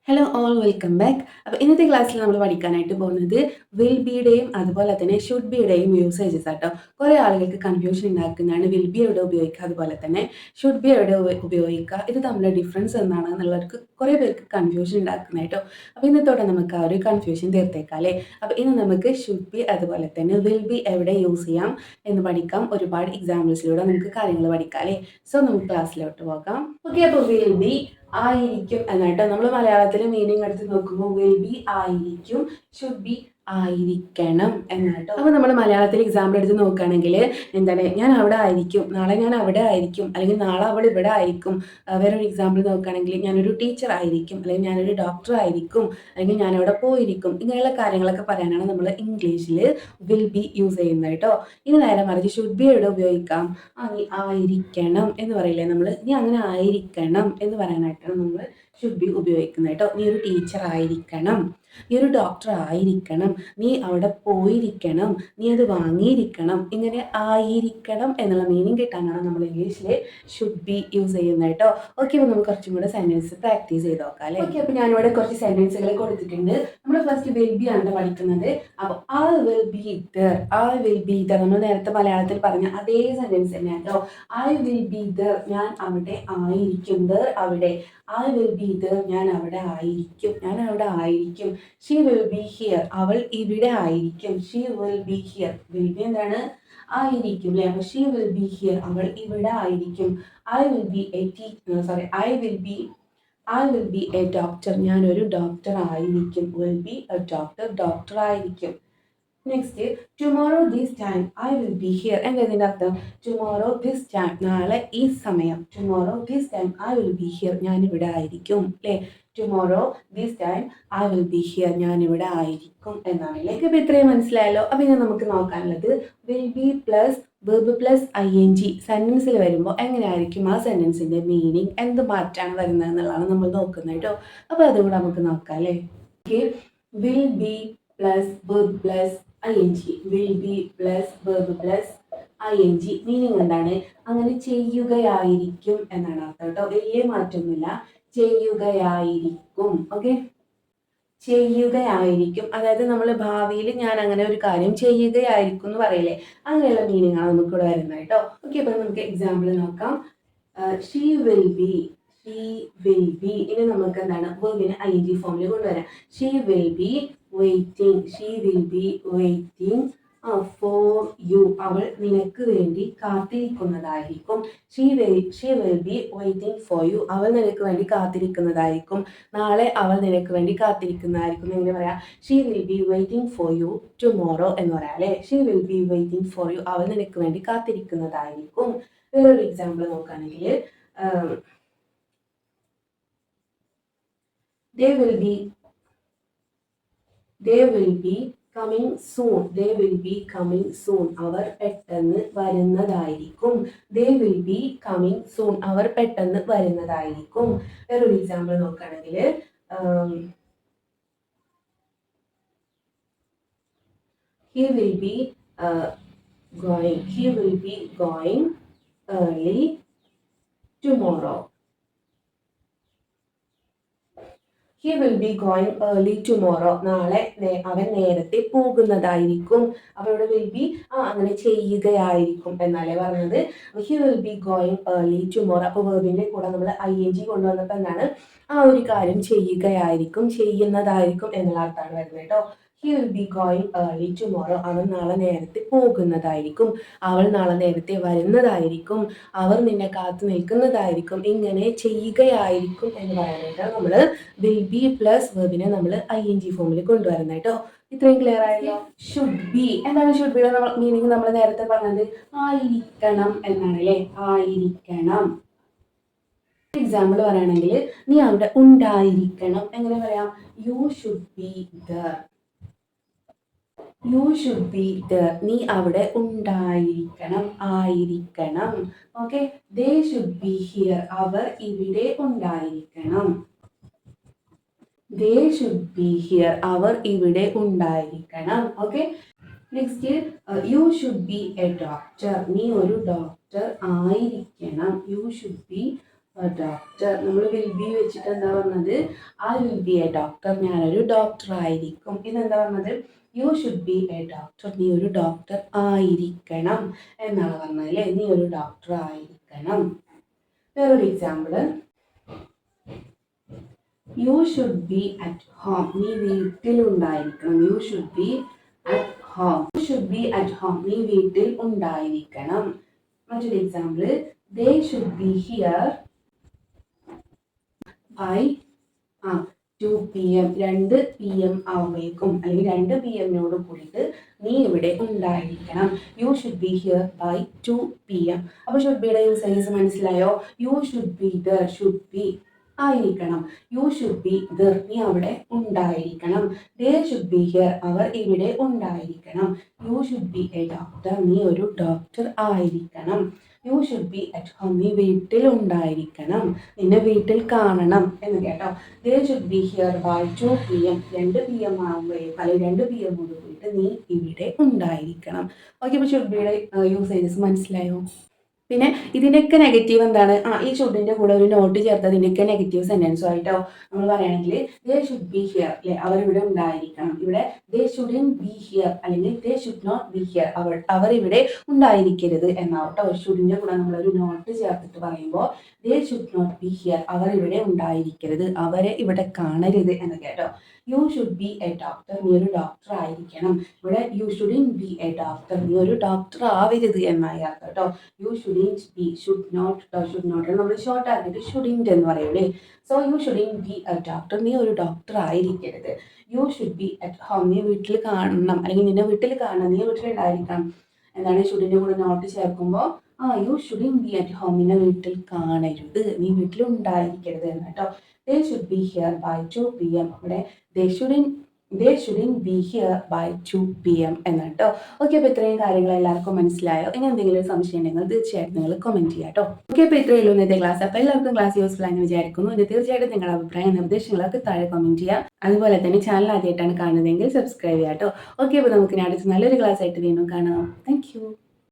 Hello all welcome back. അപ്പോൾ ഇന്നത്തെ ക്ലാസ്സിൽ നമ്മൾ പഠിക്കാനായിട്ട് പോകുന്നത് വിൽ ബിയുടെയും അതുപോലെ തന്നെ ഷുഡ് ബിയുടെയും യൂസേജസ് ആട്ടോ. കുറേ ആളുകൾക്ക് കൺഫ്യൂഷൻ ഉണ്ടാക്കുന്നതാണ് വിൽ ബി എവിടെ ഉപയോഗിക്കുക, അതുപോലെ തന്നെ ഷുഡ് ബി എവിടെ ഉപയോഗിക്കുക, ഇത് തമ്മിലുള്ള ഡിഫറൻസ് എന്താണ് എന്നുള്ളവർക്ക് കുറേ പേർക്ക് കൺഫ്യൂഷൻ ഉണ്ടാക്കുന്നതായിട്ടോ. അപ്പോൾ ഇന്നത്തോടെ നമുക്ക് ആ ഒരു കൺഫ്യൂഷൻ തീർത്തേക്കാം അല്ലേ. അപ്പോൾ ഇന്ന് നമുക്ക് ഷുഡ് ബി അതുപോലെ തന്നെ വിൽ ബി എവിടെ യൂസ് ചെയ്യാം എന്ന് പഠിക്കാം. ഒരുപാട് എക്സാമ്പിൾസിലൂടെ നമുക്ക് കാര്യങ്ങൾ പഠിക്കാം അല്ലേ. സോ നമുക്ക് ക്ലാസ്സിലോട്ട് പോകാം. ഓക്കെ, അപ്പോൾ വിൽ ബി ആയിരിക്കും എന്നാട്ടോ. നമ്മൾ മലയാളത്തിൽ മീനിങ് എടുത്ത് നോക്കുമ്പോൾ വിൽ ബി ആയിരിക്കും, ഷുഡ് ബി ആയിരിക്കണം എന്നാട്ടോ. അപ്പോൾ നമ്മൾ മലയാളത്തിൽ എക്സാമ്പിൾ എടുത്ത് നോക്കുകയാണെങ്കിൽ എന്താണ്, ഞാൻ അവിടെ ആയിരിക്കും, നാളെ ഞാൻ അവിടെ ആയിരിക്കും, അല്ലെങ്കിൽ നാളെ അവൾ ഇവിടെ ആയിരിക്കും. വേറൊരു എക്സാമ്പിൾ നോക്കുകയാണെങ്കിൽ ഞാനൊരു ടീച്ചർ ആയിരിക്കും, അല്ലെങ്കിൽ ഞാനൊരു ഡോക്ടർ ആയിരിക്കും, അല്ലെങ്കിൽ ഞാൻ അവിടെ പോയിരിക്കും. ഇങ്ങനെയുള്ള കാര്യങ്ങളൊക്കെ പറയാനാണ് നമ്മൾ ഇംഗ്ലീഷിൽ വിൽ ബി യൂസ് ചെയ്യുന്നത് കേട്ടോ. ഇനി നേരെ മറിച്ച് ഷുഡ് ബി എവിടെ ഉപയോഗിക്കാം? നീ ആയിരിക്കണം എന്ന് പറയില്ലേ നമ്മൾ, നീ അങ്ങനെ ആയിരിക്കണം എന്ന് പറയാനായിട്ടാണ് നമ്മൾ ഷുഡ് ബി ഉപയോഗിക്കുന്നത് കേട്ടോ. നീ ഒരു ടീച്ചർ ആയിരിക്കണം, നീ ഒരു ഡോക്ടർ ആയിരിക്കണം, നീ അവിടെ പോയിരിക്കണം, നീ അത് വാങ്ങിയിരിക്കണം. ഇങ്ങനെ ആയിരിക്കണം എന്നുള്ള മീനിങ് കിട്ടാനാണ് നമ്മൾ ഇംഗ്ലീഷിൽ ഷുഡ് ബി യൂസ് ചെയ്യുന്നത് കേട്ടോ. ഓക്കെ, അപ്പോൾ നമുക്ക് കുറച്ചും കൂടെ സെൻറ്റൻസ് പ്രാക്ടീസ് ചെയ്ത് നോക്കാം അല്ലേ. ഓക്കെ, അപ്പോൾ ഞാനിവിടെ കുറച്ച് സെൻറ്റൻസുകൾ കൊടുത്തിട്ടുണ്ട്. നമ്മൾ ഫസ്റ്റ് വിൽ ബി ആണ് പഠിക്കുന്നത്. അപ്പോൾ I will be there, I will be there നമ്മൾ നേരത്തെ മലയാളത്തിൽ പറഞ്ഞ അതേ സെൻറ്റൻസ് തന്നെയാണ് കേട്ടോ. ഐ വിൽ ബി ദർ, ഞാൻ അവിടെ ആയിരിക്കും. ദർ അവിടെ, ഐ വിൽ ബി ദർ, ഞാൻ അവിടെ ആയിരിക്കും, ഞാൻ അവിടെ ആയിരിക്കും. ഷീ വിൽ ബി ഹിയർ, അവൾ ഇവിടെ ആയിരിക്കും. She will be here, will be എന്താണ്, ആയിരിക്കും അല്ലേ. അപ്പോൾ ഷീ വിൽ ബി ഹിയർ, അവൾ ഇവിടെ ആയിരിക്കും. I will be a I will be a doctor, ഞാനൊരു ഡോക്ടർ ആയിരിക്കും. Will be a doctor, doctor ആയിരിക്കും. Next, tomorrow this time I will be here. എന്താ ഇതിൻ്റെ അർത്ഥം? ടുമോറോ ദിസ് ടൈം, നാളെ ഈ സമയം. Tomorrow this time I will be here, ഞാനിവിടെ ആയിരിക്കും അല്ലേ. Tomorrow this time I will be here, ഞാനിവിടെ ആയിരിക്കും എന്നാണ് അല്ലേ. ഇപ്പോൾ ഇത്രയും മനസ്സിലായല്ലോ. അപ്പോൾ ഇനി നമുക്ക് നോക്കാനുള്ളത് will be plus verb plus ING സെൻറ്റൻസിൽ വരുമ്പോൾ എങ്ങനെയായിരിക്കും ആ സെൻറ്റൻസിൻ്റെ മീനിങ്, എന്ത് മാറ്റാണ് വരുന്നത് എന്നുള്ളതാണ് നമ്മൾ നോക്കുന്നത് കേട്ടോ. അപ്പോൾ അതുകൂടെ നമുക്ക് നോക്കാം അല്ലേ. Okay, will be plus verb plus ING, will be plus verb plus ING meaning എന്താണ്? അങ്ങനെ ചെയ്യുകയായിരിക്കും എന്നാണ് അർത്ഥം കേട്ടോ. വലിയ മാറ്റമൊന്നുമില്ല, ചെയ്യുകയായിരിക്കും. ഓക്കെ, ചെയ്യുകയായിരിക്കും, അതായത് നമ്മൾ ഭാവിയിൽ ഞാൻ അങ്ങനെ ഒരു കാര്യം ചെയ്യുകയായിരിക്കും എന്ന് പറയില്ലേ, അങ്ങനെയുള്ള മീനിങ് ആണ് നമുക്കിവിടെ വരുന്നത് കേട്ടോ. ഓക്കെ, അപ്പോൾ നമുക്ക് എക്സാമ്പിൾ നോക്കാം. She will be, she will be, ഇനി നമുക്ക് എന്താണ് വെർബിനെ ING ഫോമിൽ കൊണ്ടുവരാം. She will be waiting, she will be waiting for you, അവൾ നിനക്ക് വേണ്ടി കാത്തിരിക്കുന്നതായിരിക്കും. She will be waiting for you, അവൾ നിനക്ക് വേണ്ടി കാത്തിരിക്കുന്നതായിരിക്കും. നാളെ അവൾ നിനക്ക് വേണ്ടി കാത്തിരിക്കുന്നതായിരിക്കും. എങ്ങനെ പറയാം? She will be waiting for you tomorrow എന്ന് പറയാം അല്ലേ. She will be waiting for you, അവൾ നിനക്ക് വേണ്ടി കാത്തിരിക്കുന്നതായിരിക്കും. വേറൊരു എക്സാമ്പിൾ നോക്കുകയാണെങ്കിൽ they will be coming soon, they will be coming soon, അവർ പെട്ടെന്ന് വരുന്നതായിരിക്കും. they will be coming soon, അവർ പെട്ടെന്ന് വരുന്നതായിരിക്കും. വേറൊരു എക്സാമ്പിൾ നോക്കുകയാണെങ്കിൽ he will be going early tomorrow. He will be going early tomorrow. നാളെ അവൻ നേരത്തെ പോകുന്നതായിരിക്കും. അപ്പോൾ ഇവിടെ വിൽ ബി അങ്ങനെ ചെയ്യുകയായിരിക്കും എന്നല്ലേ പറഞ്ഞത്. He will be going early tomorrow. അപ്പോൾ വെർബിൻ്റെ കൂടെ നമ്മൾ ING കൊണ്ടുവന്നപ്പോൾ എന്താണ്, ആ ഒരു കാര്യം ചെയ്യുകയായിരിക്കും, ചെയ്യുന്നതായിരിക്കും എന്നുള്ള അർത്ഥമാണ് വരുന്നത് കേട്ടോ. He will be going early tomorrow. അവൻ നാളെ നേരത്തെ പോകുന്നതായിരിക്കും, അവൾ നാളെ നേരത്തെ വരുന്നതായിരിക്കും, അവർ നിന്നെ കാത്തു നിൽക്കുന്നതായിരിക്കും. ഇങ്ങനെ ചെയ്യുകയായിരിക്കും എന്ന് പറയാനായിട്ട് നമ്മൾ വിൽ ബി പ്ലസ് വെർബിനെ നമ്മൾ ING ഫോമിൽ കൊണ്ടുവരുന്നത് കേട്ടോ. ഇത്രയും ക്ലിയർ ആയല്ലോ. ഷുഡ് ബി എന്താണ്? ഷുഡ് ബിയുടെ മീനിങ് നമ്മൾ നേരത്തെ പറഞ്ഞത് ആയിരിക്കണം എന്നാണ് അല്ലേ. ആയിരിക്കണം. എക്സാമ്പിൾ പറയുകയാണെങ്കിൽ നീ അവിടെ ഉണ്ടായിരിക്കണം. എങ്ങനെ പറയാം? You should be there, you should be there, നീ അവിടെ ഉണ്ടായിരിക്കണം, ആയിരിക്കണം. Okay, they should be here, അവർ ഇവിടെ ഉണ്ടായിരിക്കണം. ദേ ഷുഡ് ബി ഹിയർ, അവർ ഇവിടെ ഉണ്ടായിരിക്കണം. Okay, next, you should be a doctor, നീ ഒരു ഡോക്ടർ ആയിരിക്കണം. You should be doctor. നമ്മൾ വിൽ ബി വെച്ചിട്ട് എന്താ പറഞ്ഞത്? I will be a doctor. ഞാനൊരു ഡോക്ടർ ആയിരിക്കും. ഇതെന്താ പറഞ്ഞത്? You should be a doctor. നീ ഒരു ഡോക്ടർ ആയിരിക്കണം എന്നാണ് പറഞ്ഞത് അല്ലേ? നീ ഒരു ഡോക്ടർ ആയിരിക്കണം. വേറൊരു example, you should be at home. നീ വീട്ടിൽ ഉണ്ടായിരിക്കണം. You should be at home. You should be at home. നീ വീട്ടിൽ ഉണ്ടായിരിക്കണം. മറ്റൊരു example, they should be here by 2 PM. 2 PM ആവുമ്പോഴേക്കും അല്ലെങ്കിൽ 2 PM കൂടിയിട്ട് നീ ഇവിടെ ഉണ്ടായിരിക്കണം. You should be here by 2 PM. അപ്പോൾ ഷുഡ് ബിയുടെ യൂസേജസ് മനസ്സിലായോ? You should be there. Should be ആയിരിക്കണം. You should be there. നീ അവിടെ ഉണ്ടായിരിക്കണം. They should be here. അവർ ഇവിടെ ഉണ്ടായിരിക്കണം. You should be a doctor. നീ ഒരു ഡോക്ടർ ആയിരിക്കണം. You should be at home. നീ വീട്ടിൽ ഉണ്ടായിരിക്കണം. നിന്നെ വീട്ടിൽ കാണണം എന്ന് കേട്ടോ. They should be here by 2 PM. 2 PM ആകുമ്പോഴേക്കും അല്ലെങ്കിൽ 2 PM കൂടിയിട്ട് നീ ഇവിടെ ഉണ്ടായിരിക്കണം. ഓക്കെ, അപ്പോൾ ഷുഡ് ബിയുടെ യൂസേജസ് മനസ്സിലായോ? പിന്നെ ഇതിൻ്റെയൊക്കെ നെഗറ്റീവ് എന്താണ്? ഈ ഷുഡിൻ്റെ കൂടെ ഒരു നോട്ട് ചേർത്തതിൻ്റെയൊക്കെ നെഗറ്റീവ് സെൻറ്റൻസും ആയിട്ടോ നമ്മൾ പറയുകയാണെങ്കിൽ ദേ ഷുഡ് ബി ഹിയർ അല്ലെ, അവരിവിടെ ഉണ്ടായിരിക്കണം. ഇവിടെ ദേ ഷുഡിൻ ബി ഹിയർ അല്ലെങ്കിൽ they should not be here, അവർ ഇവിടെ ഉണ്ടായിരിക്കരുത് എന്നാവട്ടോ. ഷുഡിൻ്റെ കൂടെ നമ്മളൊരു നോട്ട് ചേർത്തിട്ട് പറയുമ്പോൾ they should not be here, അവർ ഇവിടെ ഉണ്ടായിരിക്കരുത്, അവരെ ഇവിടെ കാണരുത് എന്ന് കേട്ടോ. You should be a doctor. നീ ഒരു ഡോക്ടർ ആയിരിക്കണം. ഇവിടെ you shouldn't be a doctor. നീ ഒരു ഡോക്ടർ ആവരുത് എന്നായി അർത്ഥം കേട്ടോ. You shouldn't be. Should not നമ്മൾ ഷോർട്ട് ആക്കിയിട്ട് ഷുഡിൻറ്റ് എന്ന് പറയൂലേ. So you shouldn't be a doctor. നീ ഒരു ഡോക്ടർ ആയിരിക്കരുത്. U should be at home. നീ വീട്ടിൽ കാണണം അല്ലെങ്കിൽ നിന്നെ വീട്ടിൽ കാണണം, നീ വീട്ടിലുണ്ടായിരിക്കണം. എന്താണ് ഷുഡിൻ്റെ കൂടെ നോട്ട് ചേർക്കുമ്പോൾ you shouldn't be at home. നിന്നെ വീട്ടിൽ കാണരുത്, നീ വീട്ടിൽ ഉണ്ടായിരിക്കരുത് എന്ന് കേട്ടോ. They should be here by 2 PM. ഇവിടെ they shouldn't be here by 2 PM എന്നാണ് കേട്ടോ. ഓക്കെ, അപ്പോൾ ഇത്രയും കാര്യങ്ങൾ എല്ലാവർക്കും മനസ്സിലായോ? ഇനി എന്തെങ്കിലും സംശയം ഉണ്ടെങ്കിൽ തീർച്ചയായിട്ടും നിങ്ങൾ കമൻറ്റ് ചെയ്യാം കേട്ടോ. ഓക്കെ, അപ്പോൾ ഇത്രയേ ഉള്ളൂ ഇന്നത്തെ ക്ലാസ്. അപ്പോൾ എല്ലാവർക്കും ക്ലാസ് യൂസ്ഫുൾ ആണെന്ന് വിചാരിക്കുന്നു. ഇത് തീർച്ചയായിട്ടും നിങ്ങളുടെ അഭിപ്രായം നിർദ്ദേശങ്ങളൊക്കെ താഴെ കമൻറ്റ് ചെയ്യാം. അതുപോലെ തന്നെ ചാനൽ ആദ്യമായിട്ടാണ് കാണുന്നതെങ്കിൽ സബ്സ്ക്രൈബ് ചെയ്യാം കേട്ടോ. ഓക്കെ, അപ്പോൾ നമുക്ക് അടുത്ത നല്ലൊരു ക്ലാസ് ആയിട്ട് വീണ്ടും കാണാം. താങ്ക്